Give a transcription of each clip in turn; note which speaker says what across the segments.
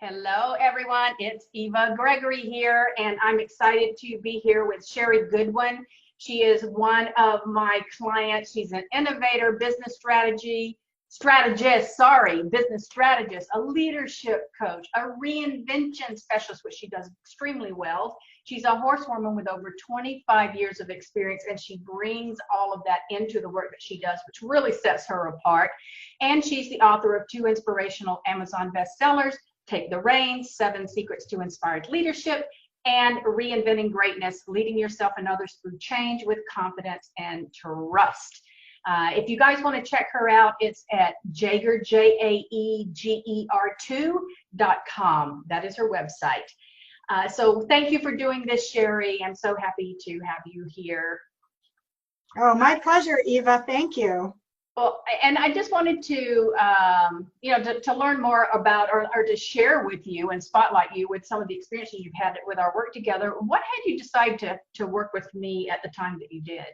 Speaker 1: Hello, everyone. It's Eva Gregory here, and I'm excited to be here with Shari Goodwin. She is one of my clients. She's an innovator, business business strategist, a leadership coach, a reinvention specialist, which she does extremely well. She's a horsewoman with over 25 years of experience, and she brings all of that into the work that she does, which really sets her apart. And she's the author of 2 inspirational Amazon bestsellers, Take the Reins, 7 Secrets to Inspired Leadership, and Reinventing Greatness, Leading Yourself and Others Through Change with Confidence and Trust. If you guys want to check her out, it's at jaeger2.com. That is her website. So thank you for doing this, Shari. I'm so happy to have you here.
Speaker 2: Oh, my pleasure, Eva. Thank you.
Speaker 1: Well, and I just wanted to, to learn more about or to share with you and spotlight you with some of the experiences you've had with our work together. What had you decide to work with me at the time that you did?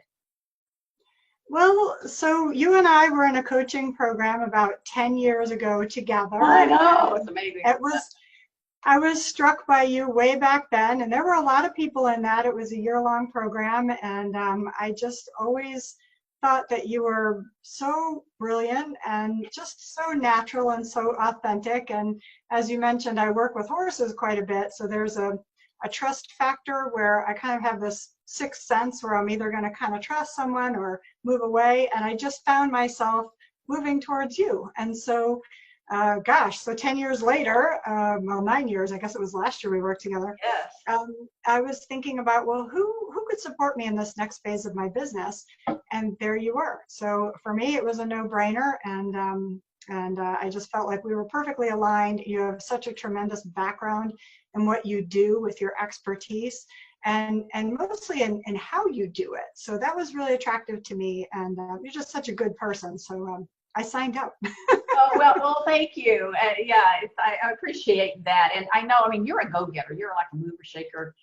Speaker 2: Well, so you and I were in a coaching program about 10 years ago together.
Speaker 1: I know, it's amazing.
Speaker 2: I was struck by you way back then, and there were a lot of people in that. It was a year-long program, and I just always thought that you were so brilliant and just so natural and so authentic. And as you mentioned, I work with horses quite a bit, so there's a trust factor where I kind of have this sixth sense where I'm either going to kind of trust someone or move away, and I just found myself moving towards you. And so so 10 years later, well, 9 years, I guess it was last year we worked together.
Speaker 1: Yes.
Speaker 2: I was thinking about, well, who could support me in this next phase of my business? And there you were. So for me, it was a no-brainer, and I just felt like we were perfectly aligned. You have such a tremendous background in what you do with your expertise, and mostly in how you do it. So that was really attractive to me, and you're just such a good person. So I signed up.
Speaker 1: Oh, well, thank you. I appreciate that. And I know, I mean, you're a go-getter. You're like a mover, shaker,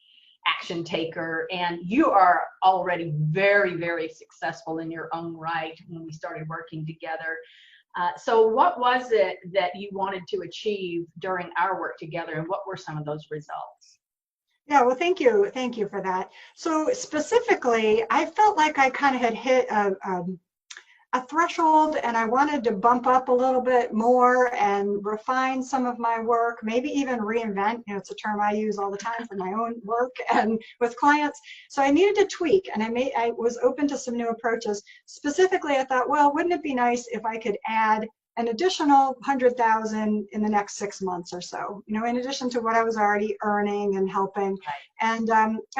Speaker 1: action taker, and you are already very, very successful in your own right when we started working together. So what was it that you wanted to achieve during our work together, and what were some of those results?
Speaker 2: Yeah, well, thank you. Thank you for that. So specifically, I felt like I kind of had hit a threshold, and I wanted to bump up a little bit more and refine some of my work, maybe even reinvent. You know, it's a term I use all the time for my own work and with clients. So I needed to tweak, and I was open to some new approaches. Specifically, I thought, well, wouldn't it be nice if I could add an additional 100,000 in the next 6 months or so, you know, in addition to what I was already earning and helping. And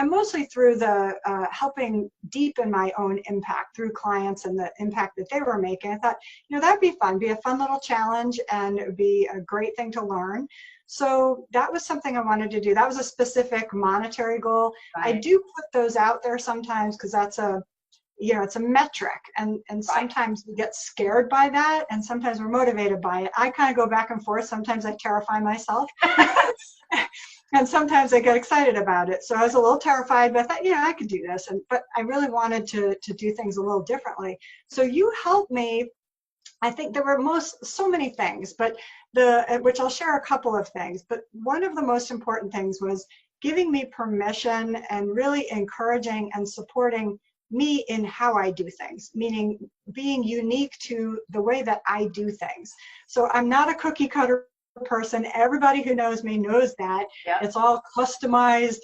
Speaker 2: mostly through the helping deepen my own impact through clients and the impact that they were making. I thought, you know, that'd be fun, be a fun little challenge, and it would be a great thing to learn. So that was something I wanted to do. That was a specific monetary goal.
Speaker 1: Right.
Speaker 2: I do put those out there sometimes because that's it's a metric, and sometimes we get scared by that, and sometimes we're motivated by it. I kind of go back and forth. Sometimes I terrify myself, and sometimes I get excited about it. So I was a little terrified, but I thought, I could do this. But I really wanted to do things a little differently. So you helped me. I think there were so many things, but which I'll share a couple of things. But one of the most important things was giving me permission and really encouraging and supporting me in how I do things, meaning being unique to the way that I do things. So I'm not a cookie cutter person. Everybody who knows me knows that. Yep. It's all customized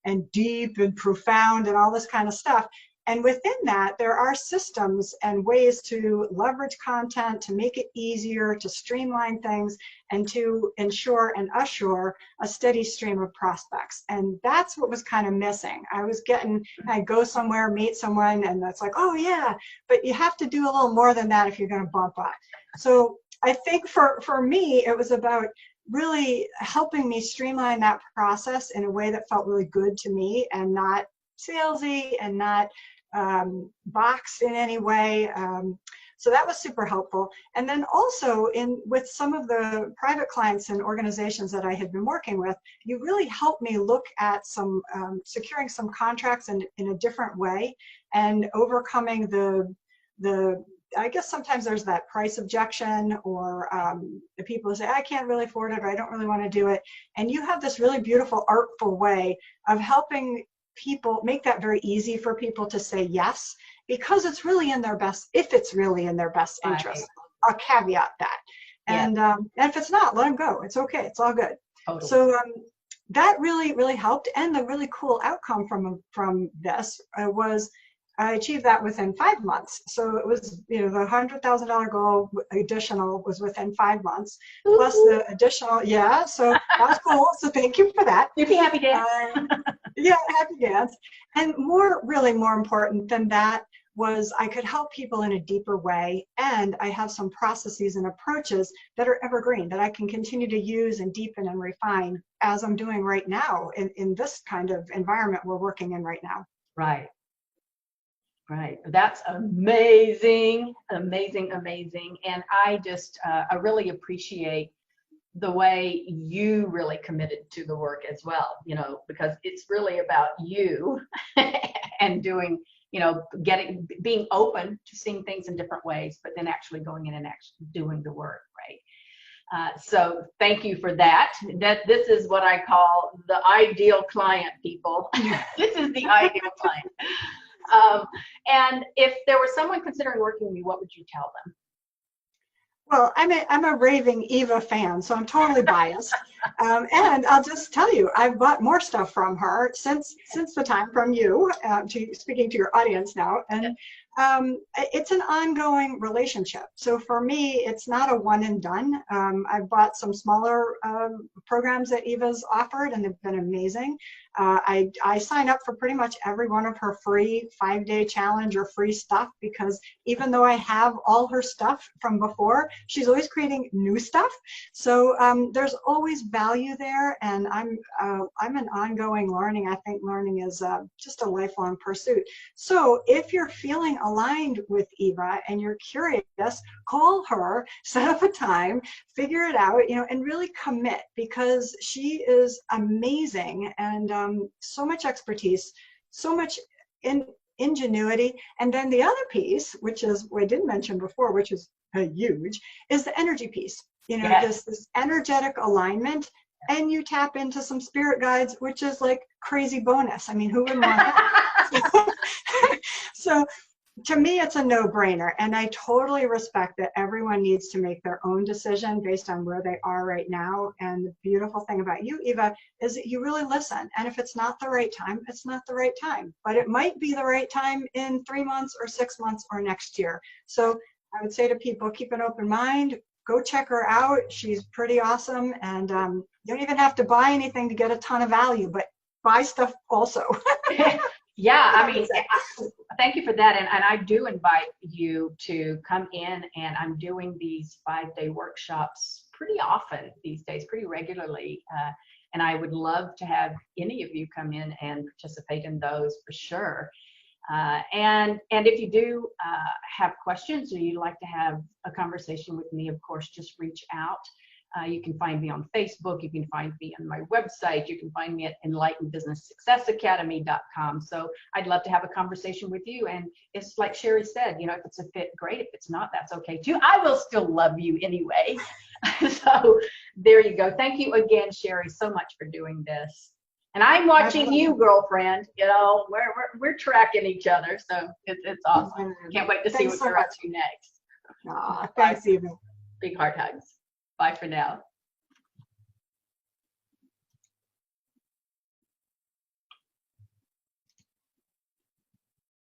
Speaker 2: and deep and profound and all this kind of stuff. And within that, there are systems and ways to leverage content, to make it easier, to streamline things, and to ensure and assure a steady stream of prospects. And that's what was kind of missing. I'd go somewhere, meet someone, and that's like, oh yeah, but you have to do a little more than that if you're going to bump up. So I think for me, it was about really helping me streamline that process in a way that felt really good to me and not salesy and not boxed in any way. So that was super helpful. And then also with some of the private clients and organizations that I had been working with, you really helped me look at securing some contracts in a different way and overcoming the I guess sometimes there's that price objection, or the people say, I can't really afford it, or I don't really want to do it. And you have this really beautiful, artful way of helping people, make that very easy for people to say yes, because it's really in their best, if it's really in their best interest. I'll caveat that. And if it's not, let them go. It's okay. It's all good.
Speaker 1: Totally.
Speaker 2: So that really, really helped. And the really cool outcome from this was I achieved that within 5 months. So it was, the $100,000 goal additional was within 5 months, plus the additional, so that was cool. So thank you for that.
Speaker 1: You'd be happy dance.
Speaker 2: Happy dance. And really more important than that was I could help people in a deeper way, and I have some processes and approaches that are evergreen that I can continue to use and deepen and refine, as I'm doing right now in this kind of environment we're working in right now.
Speaker 1: Right. That's amazing, amazing, amazing. And I just, I really appreciate the way you really committed to the work as well, because it's really about you and doing, being open to seeing things in different ways, but then actually going in and actually doing the work, right? So thank you for that. This is what I call the ideal client, people. This is the ideal client. And if there was someone considering working with me, what would you tell them?
Speaker 2: Well, I'm a raving Eva fan, so I'm totally biased. And I'll just tell you, I've bought more stuff from her since the time from you, speaking to your audience now. And it's an ongoing relationship. So for me, it's not a one and done. I've bought some smaller programs that Eva's offered, and they've been amazing. I sign up for pretty much every one of her free 5-day challenge or free stuff, because even though I have all her stuff from before, she's always creating new stuff. So there's always value there, and I'm an ongoing learning. I think learning is just a lifelong pursuit. So if you're feeling aligned with Eva and you're curious, call her, set up a time, figure it out, and really commit, because she is amazing, and so much expertise, so much ingenuity. And then the other piece, which is what I didn't mention before, which is huge, is the energy piece. This energetic alignment, and you tap into some spirit guides, which is like crazy bonus. I mean, who wouldn't want that? So to me, it's a no-brainer, and I totally respect that everyone needs to make their own decision based on where they are right now. And the beautiful thing about you, Eva, is that you really listen. And if it's not the right time, it's not the right time. But it might be the right time in 3 months or 6 months or next year. So I would say to people, keep an open mind. Go check her out. She's pretty awesome. And you don't even have to buy anything to get a ton of value, but buy stuff also.
Speaker 1: Yeah, I mean, thank you for that. And I do invite you to come in, and I'm doing these 5-day workshops pretty often these days, pretty regularly. And I would love to have any of you come in and participate in those for sure. And if you do have questions, or you'd like to have a conversation with me, of course, just reach out. You can find me on Facebook. You can find me on my website. You can find me at enlightenedbusinesssuccessacademy.com. So I'd love to have a conversation with you. And it's like Shari said, if it's a fit, great. If it's not, that's okay too. I will still love you anyway. So there you go. Thank you again, Shari, so much for doing this. And I'm watching you, girlfriend. We're tracking each other. So it's awesome. Can't wait to see what you're up to next.
Speaker 2: Thanks, Eva.
Speaker 1: Big heart hugs. Bye for now.